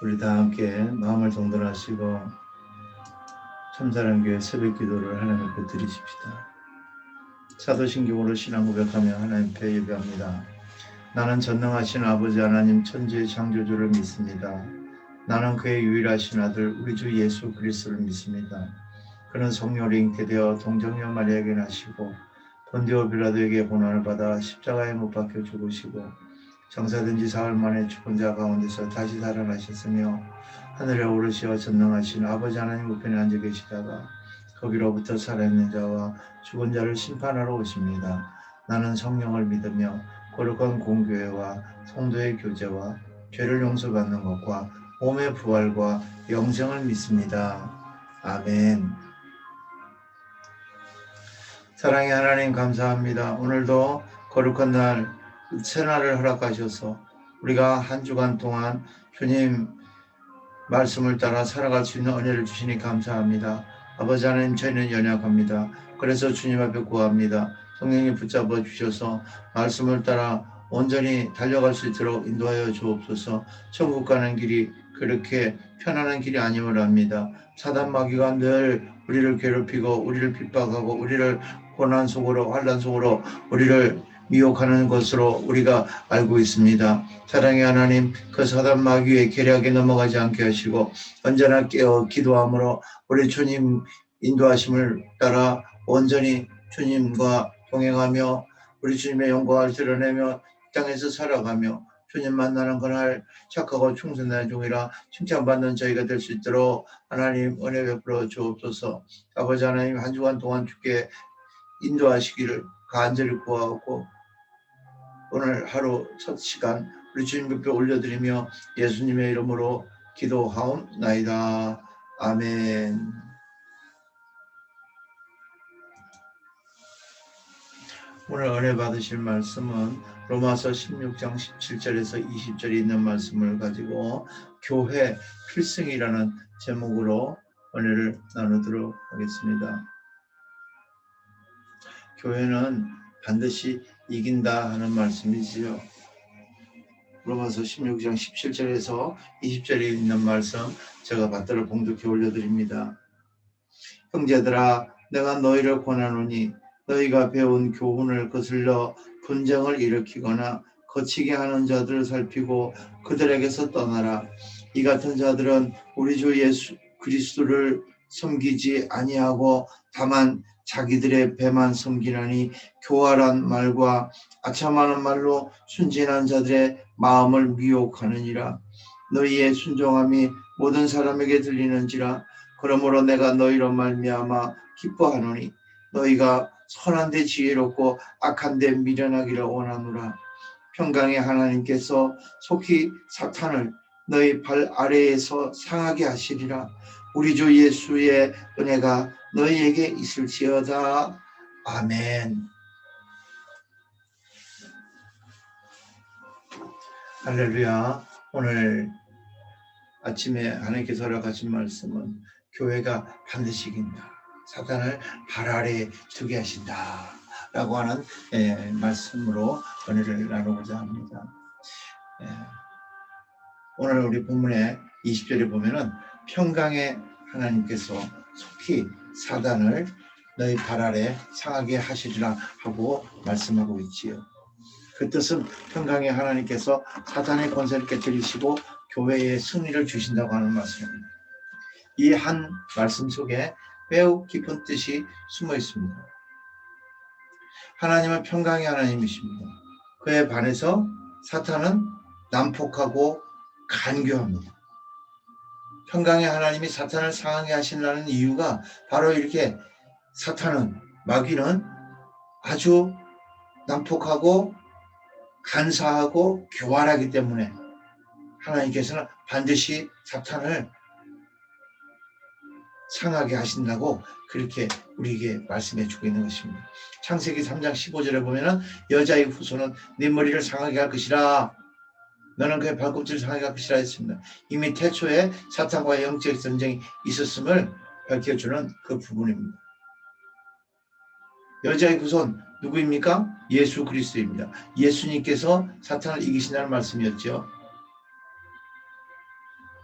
우리 다 함께 마음을 동돈하시고 참사랑교회 새벽 기도를 하나님 앞에 드리십시다. 사도신경으로 신앙 고백하며 하나님 앞에 예배합니다. 나는 전능하신 아버지 하나님 천지의 창조주를 믿습니다. 나는 그의 유일하신 아들 우리 주 예수 그리스도를 믿습니다. 그는 성령으로 잉태 되어 동정녀 마리아에게 나시고 본디오 빌라도에게 고난을 받아 십자가에 못 박혀 죽으시고 장사된 지 사흘 만에 죽은 자 가운데서 다시 살아나셨으며 하늘에 오르시어 전능하신 아버지 하나님 우편에 앉아 계시다가 거기로부터 살아있는 자와 죽은 자를 심판하러 오십니다. 나는 성령을 믿으며 거룩한 공교회와 성도의 교제와 죄를 용서받는 것과 몸의 부활과 영생을 믿습니다. 아멘. 사랑의 하나님 감사합니다. 오늘도 거룩한 날 새날을 허락하셔서 우리가 한 주간 동안 주님 말씀을 따라 살아갈 수 있는 은혜를 주시니 감사합니다. 아버지 하나님, 저희는 연약합니다. 그래서 주님 앞에 구합니다. 성령님 붙잡아 주셔서 말씀을 따라 온전히 달려갈 수 있도록 인도하여 주옵소서. 천국 가는 길이 그렇게 편안한 길이 아님을 압니다. 사단 마귀가 늘 우리를 괴롭히고 우리를 핍박하고 우리를 고난 속으로 환난 속으로 우리를 미혹하는 것으로 우리가 알고 있습니다. 사랑의 하나님, 그 사단 마귀의 계략에 넘어가지 않게 하시고 언제나 깨어 기도함으로 우리 주님 인도하심을 따라 온전히 주님과 동행하며 우리 주님의 영광을 드러내며 땅에서 살아가며 주님 만나는 그날 착하고 충성된 종이라 칭찬받는 저희가 될 수 있도록 하나님 은혜 베풀어 주옵소서. 아버지 하나님, 한 주간 동안 주께 인도하시기를 간절히 구하고 오늘 하루 첫 시간 우리 주님 옆에 올려드리며 예수님의 이름으로 기도하옵나이다. 아멘. 오늘 은혜 받으실 말씀은 로마서 16장 17절에서 20절에 있는 말씀을 가지고 교회 필승이라는 제목으로 은혜를 나누도록 하겠습니다. 교회는 반드시 이긴다 하는 말씀이지요. 로마서 16장 17절에서 20절에 있는 말씀 제가 받들어 봉독해 올려드립니다. 형제들아, 내가 너희를 권하노니 너희가 배운 교훈을 거슬러 분쟁을 일으키거나 거치게 하는 자들을 살피고 그들에게서 떠나라. 이 같은 자들은 우리 주 예수 그리스도를 섬기지 아니하고 다만 자기들의 배만 섬기나니 교활한 말과 아첨하는 말로 순진한 자들의 마음을 미혹하느니라. 너희의 순종함이 모든 사람에게 들리는지라. 그러므로 내가 너희로 말미암아 기뻐하노니 너희가 선한데 지혜롭고 악한데 미련하기를 원하노라. 평강의 하나님께서 속히 사탄을 너희 발 아래에서 상하게 하시리라. 우리 주 예수의 은혜가 너희에게 있을지어다. 아멘. 할렐루야. 오늘 아침에 하나님께서 허락하신 말씀은 교회가 반드시 이긴다. 사탄을 발 아래에 두게 하신다. 라고 하는 말씀으로 은혜를 나누고자 합니다. 오늘 우리 본문의 20절에 보면은 평강의 하나님께서 속히 사단을 너희 발 아래 상하게 하시리라 하고 말씀하고 있지요. 그 뜻은 평강의 하나님께서 사탄의 권세를 깨뜨리시고 교회에 승리를 주신다고 하는 말씀입니다. 이 한 말씀 속에 매우 깊은 뜻이 숨어 있습니다. 하나님은 평강의 하나님이십니다. 그에 반해서 사탄은 난폭하고 간교합니다. 평강의 하나님이 사탄을 상하게 하신다는 이유가 바로 이렇게 사탄은, 마귀는 아주 난폭하고 간사하고 교활하기 때문에 하나님께서는 반드시 사탄을 상하게 하신다고 그렇게 우리에게 말씀해 주고 있는 것입니다. 창세기 3장 15절에 보면은 여자의 후손은 네 머리를 상하게 할 것이라, 너는 그의 발꿈치를 상하게 할 것이라 했습니다. 이미 태초에 사탄과의 영적 전쟁이 있었음을 밝혀주는 그 부분입니다. 여자의 후손 누구입니까? 예수 그리스도입니다. 예수님께서 사탄을 이기신다는 말씀이었죠.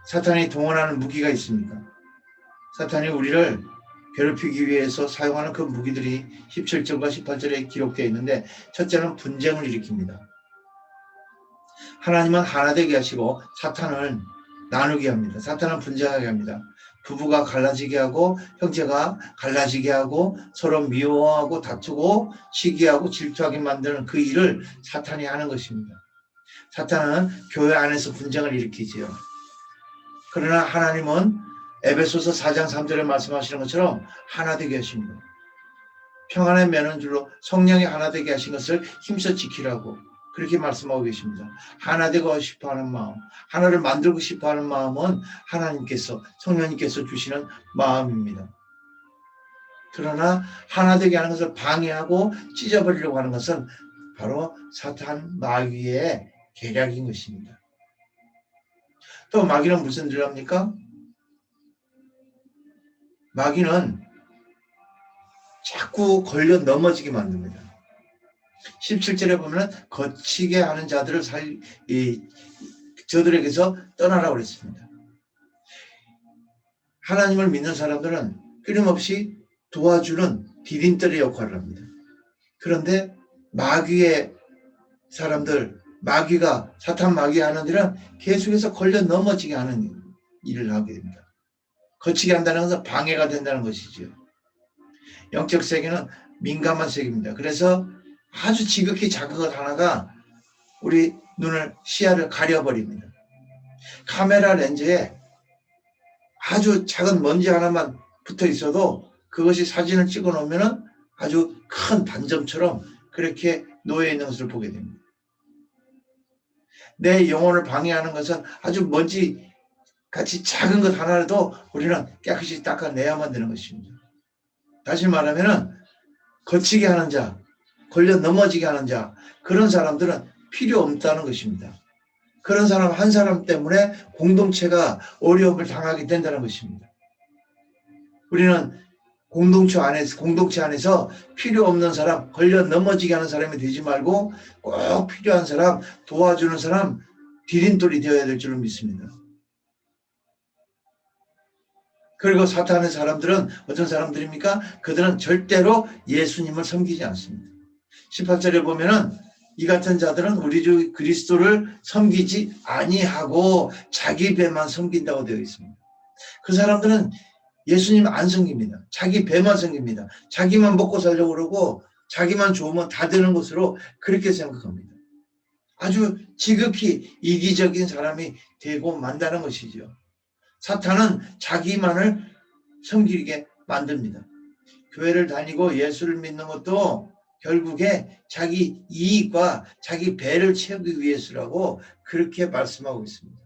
사탄이 동원하는 무기가 있습니다. 사탄이 우리를 괴롭히기 위해서 사용하는 그 무기들이 17절과 18절에 기록되어 있는데, 첫째는 분쟁을 일으킵니다. 하나님은 하나 되게 하시고 사탄을 나누게 합니다. 사탄은 분쟁하게 합니다. 부부가 갈라지게 하고 형제가 갈라지게 하고 서로 미워하고 다투고 시기하고 질투하게 만드는 그 일을 사탄이 하는 것입니다. 사탄은 교회 안에서 분쟁을 일으키지요. 그러나 하나님은 에베소서 4장 3절에 말씀하시는 것처럼 하나 되게 하십니다. 평안의 매는 줄로 성령이 하나 되게 하신 것을 힘써 지키라고 그렇게 말씀하고 계십니다. 하나 되고 싶어하는 마음, 하나를 만들고 싶어하는 마음은 하나님께서, 성령님께서 주시는 마음입니다. 그러나 하나 되게 하는 것을 방해하고 찢어버리려고 하는 것은 바로 사탄 마귀의 계략인 것입니다. 또 마귀는 무슨 일을 합니까? 마귀는 자꾸 걸려 넘어지게 만듭니다. 17절에 보면 거치게 하는 자들을 저들에게서 떠나라고 그랬습니다. 하나님을 믿는 사람들은 끊임없이 도와주는 디딤돌의 역할을 합니다. 그런데 마귀의 사람들, 마귀가, 사탄 마귀 하는 일은 계속해서 걸려 넘어지게 하는 일을 하게 됩니다. 거치게 한다는 것은 방해가 된다는 것이죠. 영적 세계는 민감한 세계입니다. 그래서 아주 지극히 작은 것 하나가 우리 눈을, 시야를 가려버립니다. 카메라 렌즈에 아주 작은 먼지 하나만 붙어 있어도 그것이 사진을 찍어 놓으면 아주 큰 반점처럼 그렇게 놓여 있는 것을 보게 됩니다. 내 영혼을 방해하는 것은 아주 먼지 같이 작은 것 하나라도 우리는 깨끗이 닦아내야만 되는 것입니다. 다시 말하면 거치게 하는 자, 걸려 넘어지게 하는 자, 그런 사람들은 필요 없다는 것입니다. 그런 사람 한 사람 때문에 공동체가 어려움을 당하게 된다는 것입니다. 우리는 공동체 안에서 필요 없는 사람, 걸려 넘어지게 하는 사람이 되지 말고 꼭 필요한 사람, 도와주는 사람, 디딤돌이 되어야 될 줄을 믿습니다. 그리고 사탄의 사람들은 어떤 사람들입니까? 그들은 절대로 예수님을 섬기지 않습니다. 18절에 보면은 이 같은 자들은 우리 주 그리스도를 섬기지 아니하고 자기 배만 섬긴다고 되어 있습니다. 그 사람들은 예수님 안 섬깁니다. 자기 배만 섬깁니다. 자기만 먹고 살려고 그러고 자기만 좋으면 다 되는 것으로 그렇게 생각합니다. 아주 지극히 이기적인 사람이 되고 만다는 것이죠. 사탄은 자기만을 섬기게 만듭니다. 교회를 다니고 예수를 믿는 것도 결국에 자기 이익과 자기 배를 채우기 위해서라고 그렇게 말씀하고 있습니다.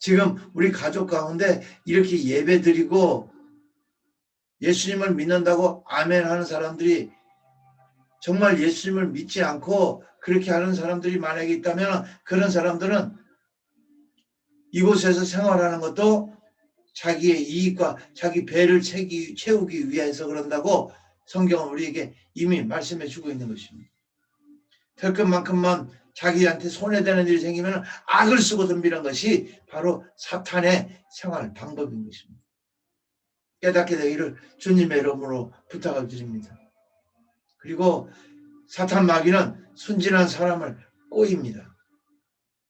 지금 우리 가족 가운데 이렇게 예배 드리고 예수님을 믿는다고 아멘 하는 사람들이 정말 예수님을 믿지 않고 그렇게 하는 사람들이 만약에 있다면 그런 사람들은 이곳에서 생활하는 것도 자기의 이익과 자기 배를 채우기 위해서 그런다고 성경은 우리에게 이미 말씀해 주고 있는 것입니다. 될 것만큼만 자기한테 손해되는 일이 생기면 악을 쓰고 덤비는 것이 바로 사탄의 생활 방법인 것입니다. 깨닫게 되기를 주님의 이름으로 부탁을 드립니다. 그리고 사탄 마귀는 순진한 사람을 꼬입니다.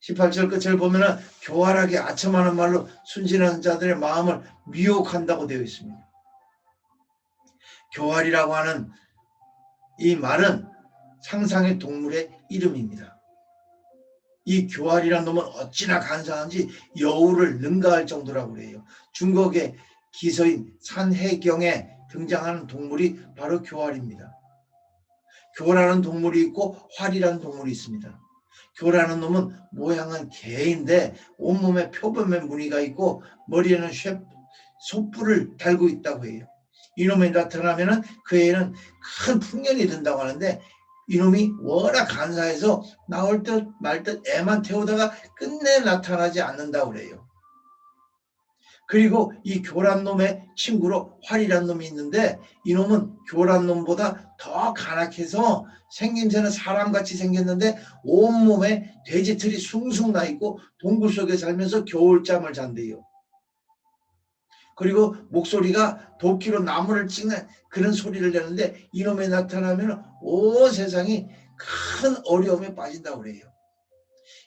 18절 끝을 보면 교활하게 아첨하는 말로 순진한 자들의 마음을 미혹한다고 되어 있습니다. 교활이라고 하는 이 말은 상상의 동물의 이름입니다. 이 교활이라는 놈은 어찌나 간사한지 여우를 능가할 정도라고 그래요. 중국의 기서인 산해경에 등장하는 동물이 바로 교활입니다. 교라는 동물이 있고 활이라는 동물이 있습니다. 교라는 놈은 모양은 개인데 온몸에 표범의 무늬가 있고 머리에는 솥불을 달고 있다고 해요. 이놈이 나타나면은 그 애는 큰 풍년이 든다고 하는데 이놈이 워낙 간사해서 나올 듯 말 듯 애만 태우다가 끝내 나타나지 않는다고 그래요. 그리고 이 교란 놈의 친구로 활이란 놈이 있는데, 이놈은 교란 놈보다 더 간악해서 생김새는 사람같이 생겼는데 온몸에 돼지털이 숭숭 나 있고 동굴 속에 살면서 겨울잠을 잔대요. 그리고 목소리가 도끼로 나무를 찍는 그런 소리를 내는데, 이놈이 나타나면 온 세상이 큰 어려움에 빠진다고 그래요.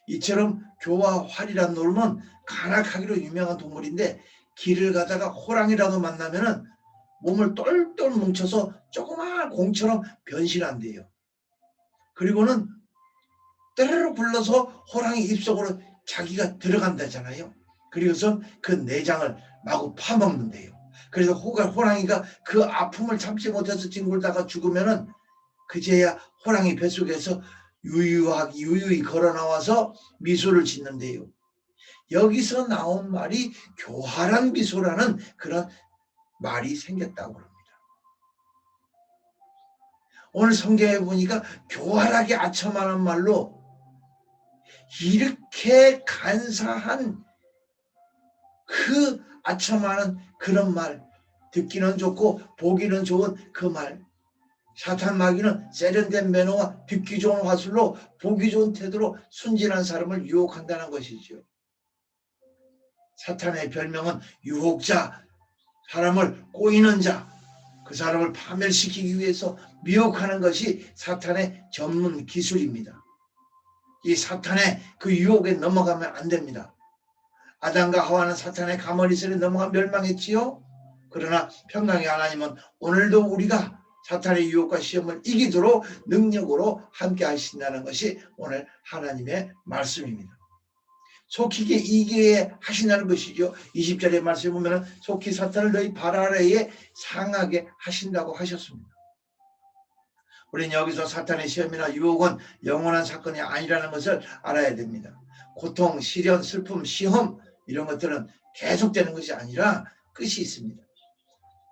이처럼 교와 활이란 놈은 간악하기로 유명한 동물인데, 길을 가다가 호랑이라도 만나면은 몸을 똘똘 뭉쳐서 조그마한 공처럼 변신한대요. 그리고는 때르르 불러서 호랑이 입속으로 자기가 들어간다잖아요. 그리고서 그 내장을 마구 파먹는데요. 그래서 호랑이가 그 아픔을 참지 못해서 뒹굴다가 죽으면은 그제야 호랑이 뱃속에서 유유히 걸어 나와서 미소를 짓는데요. 여기서 나온 말이 교활한 미소라는 그런 말이 생겼다고 합니다. 오늘 성경에 보니까 교활하게 아첨하는 말로 이렇게 간사한 그 아첨하는 그런 말, 듣기는 좋고 보기는 좋은 그 말, 사탄 마귀는 세련된 매너와 듣기 좋은 화술로 보기 좋은 태도로 순진한 사람을 유혹한다는 것이죠. 사탄의 별명은 유혹자, 사람을 꼬이는 자, 그 사람을 파멸시키기 위해서 미혹하는 것이 사탄의 전문 기술입니다. 이 사탄의 그 유혹에 넘어가면 안 됩니다. 아담과 하와는 사탄의 가머리슬에 넘어가 멸망했지요. 그러나 평강의 하나님은 오늘도 우리가 사탄의 유혹과 시험을 이기도록 능력으로 함께 하신다는 것이 오늘 하나님의 말씀입니다. 속히 이기게 하신다는 것이죠. 20절의 말씀에 보면 속히 사탄을 너희 발 아래에 상하게 하신다고 하셨습니다. 우리는 여기서 사탄의 시험이나 유혹은 영원한 사건이 아니라는 것을 알아야 됩니다. 고통, 시련, 슬픔, 시험 이런 것들은 계속되는 것이 아니라 끝이 있습니다.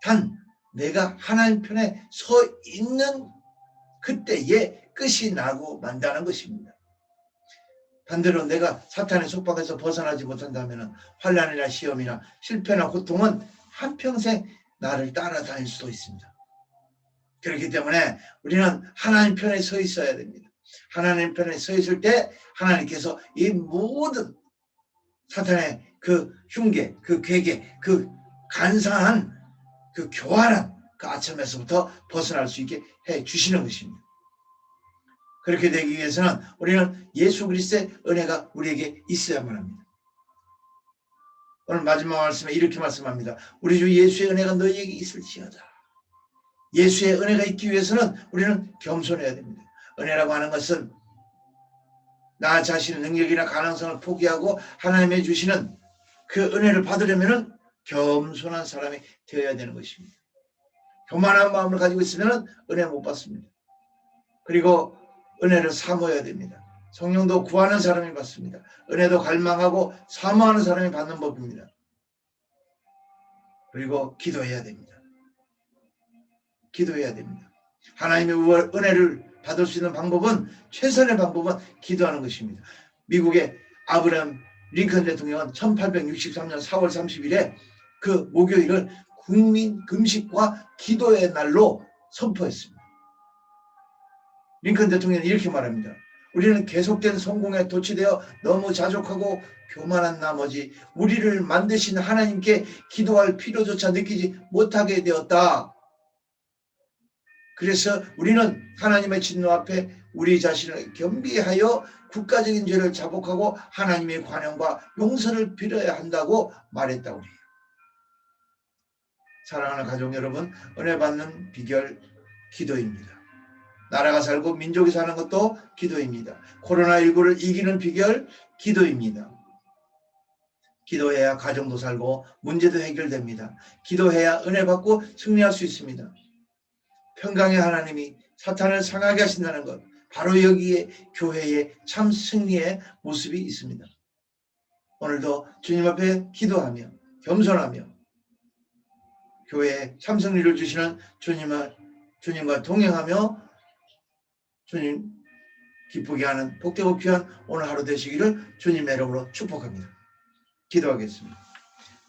단 내가 하나님 편에 서 있는 그때에 끝이 나고 만다는 것입니다. 반대로 내가 사탄의 속박에서 벗어나지 못한다면 환난이나 시험이나 실패나 고통은 한평생 나를 따라다닐 수도 있습니다. 그렇기 때문에 우리는 하나님 편에 서 있어야 됩니다. 하나님 편에 서 있을 때 하나님께서 이 모든 사탄의 그 흉계, 그 괴계, 그 간사한 그 교활한 그 아첨에서부터 벗어날 수 있게 해 주시는 것입니다. 그렇게 되기 위해서는 우리는 예수 그리스도의 은혜가 우리에게 있어야만 합니다. 오늘 마지막 말씀에 이렇게 말씀합니다. 우리 주 예수의 은혜가 너희에게 있을지어다. 예수의 은혜가 있기 위해서는 우리는 겸손해야 됩니다. 은혜라고 하는 것은 나 자신의 능력이나 가능성을 포기하고 하나님의 주시는 그 은혜를 받으려면 겸손한 사람이 되어야 되는 것입니다. 교만한 마음을 가지고 있으면 은혜 못 받습니다. 그리고 은혜를 사모해야 됩니다. 성령도 구하는 사람이 받습니다. 은혜도 갈망하고 사모하는 사람이 받는 법입니다. 그리고 기도해야 됩니다. 기도해야 됩니다. 하나님의 은혜를 받을 수 있는 방법은, 최선의 방법은 기도하는 것입니다. 미국의 아브라함 링컨 대통령은 1863년 4월 30일에 그 목요일을 국민 금식과 기도의 날로 선포했습니다. 링컨 대통령은 이렇게 말합니다. 우리는 계속된 성공에 도취되어 너무 자족하고 교만한 나머지 우리를 만드신 하나님께 기도할 필요조차 느끼지 못하게 되었다. 그래서 우리는 하나님의 진노 앞에 우리 자신을 겸비하여 국가적인 죄를 자복하고 하나님의 관용과 용서를 빌어야 한다고 말했다고 해요. 사랑하는 가족 여러분, 은혜 받는 비결 기도입니다. 나라가 살고 민족이 사는 것도 기도입니다. 코로나19를 이기는 비결 기도입니다. 기도해야 가정도 살고 문제도 해결됩니다. 기도해야 은혜 받고 승리할 수 있습니다. 평강의 하나님이 사탄을 상하게 하신다는 것, 바로 여기에 교회의 참 승리의 모습이 있습니다. 오늘도 주님 앞에 기도하며 겸손하며 교회에 참 승리를 주시는 주님과 동행하며 주님 기쁘게 하는 복되고 귀한 오늘 하루 되시기를 주님의 이름으로 축복합니다. 기도하겠습니다.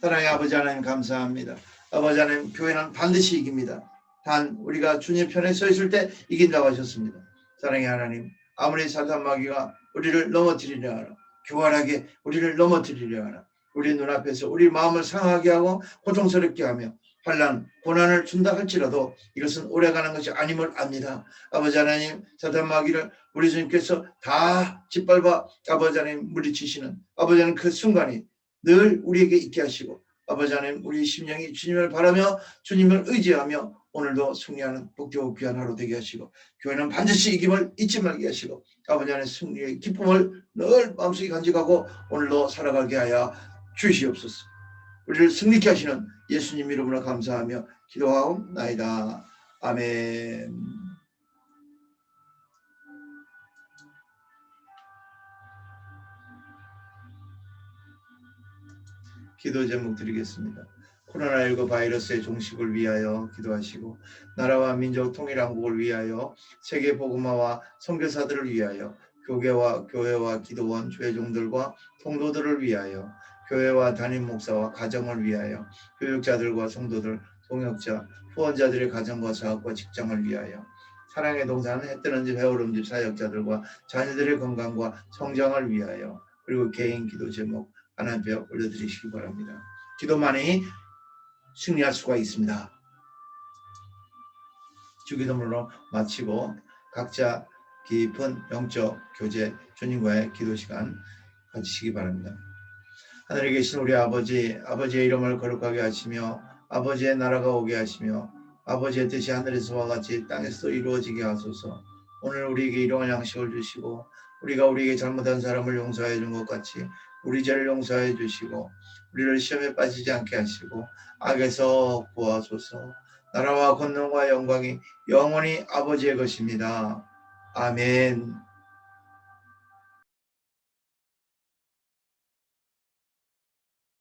사랑의 아버지 하나님 감사합니다. 아버지 하나님 교회는 반드시 이깁니다. 단 우리가 주님 편에 서 있을 때 이긴다고 하셨습니다. 사랑의 하나님 아무리 사단 마귀가 우리를 넘어뜨리려 하나 교활하게 우리를 넘어뜨리려 하나 우리 눈앞에서 우리 마음을 상하게 하고 고통스럽게 하며 환난, 고난을 준다 할지라도 이것은 오래가는 것이 아님을 압니다. 아버지 하나님 사단 마귀를 우리 주님께서 다 짓밟아 아버지 하나님 물리치시는 아버지 하나님 그 순간이 늘 우리에게 있게 하시고 아버지 하나님 우리 심령이 주님을 바라며 주님을 의지하며 오늘도 승리하는 복되고 귀한 하루 되게 하시고 교회는 반드시 이김을 잊지 말게 하시고 아버지 하나님 승리의 기쁨을 늘 마음속에 간직하고 오늘도 살아가게 하여 주시옵소서. 우리를 승리케 하시는 예수님 이름으로 감사하며 기도하옵나이다. 아멘. 기도 제목 드리겠습니다. 코로나19 바이러스의 종식을 위하여 기도하시고 나라와 민족 통일한국을 위하여 세계 복음화와 선교사들을 위하여 교회와 기도원 조회종들과 통도들을 위하여 교회와 담임 목사와 가정을 위하여 교육자들과 성도들, 동역자, 후원자들의 가정과 사업과 직장을 위하여 사랑의 동산 해뜨는 집 해오름 집 사역자들과 자녀들의 건강과 성장을 위하여 그리고 개인 기도 제목 하나님 앞에 올려드리시기 바랍니다. 기도만이 승리할 수가 있습니다. 주기도문으로 마치고 각자 깊은 영적 교제 주님과의 기도 시간 가지시기 바랍니다. 하늘에 계신 우리 아버지, 아버지의 이름을 거룩하게 하시며 아버지의 나라가 오게 하시며 아버지의 뜻이 하늘에서와 같이 땅에서 이루어지게 하소서. 오늘 우리에게 일용할 양식을 주시고 우리가 우리에게 잘못한 사람을 용서해 준 것 같이 우리 죄를 용서해 주시고 우리를 시험에 빠지지 않게 하시고 악에서 구하소서. 나라와 권능과 영광이 영원히 아버지의 것입니다. 아멘.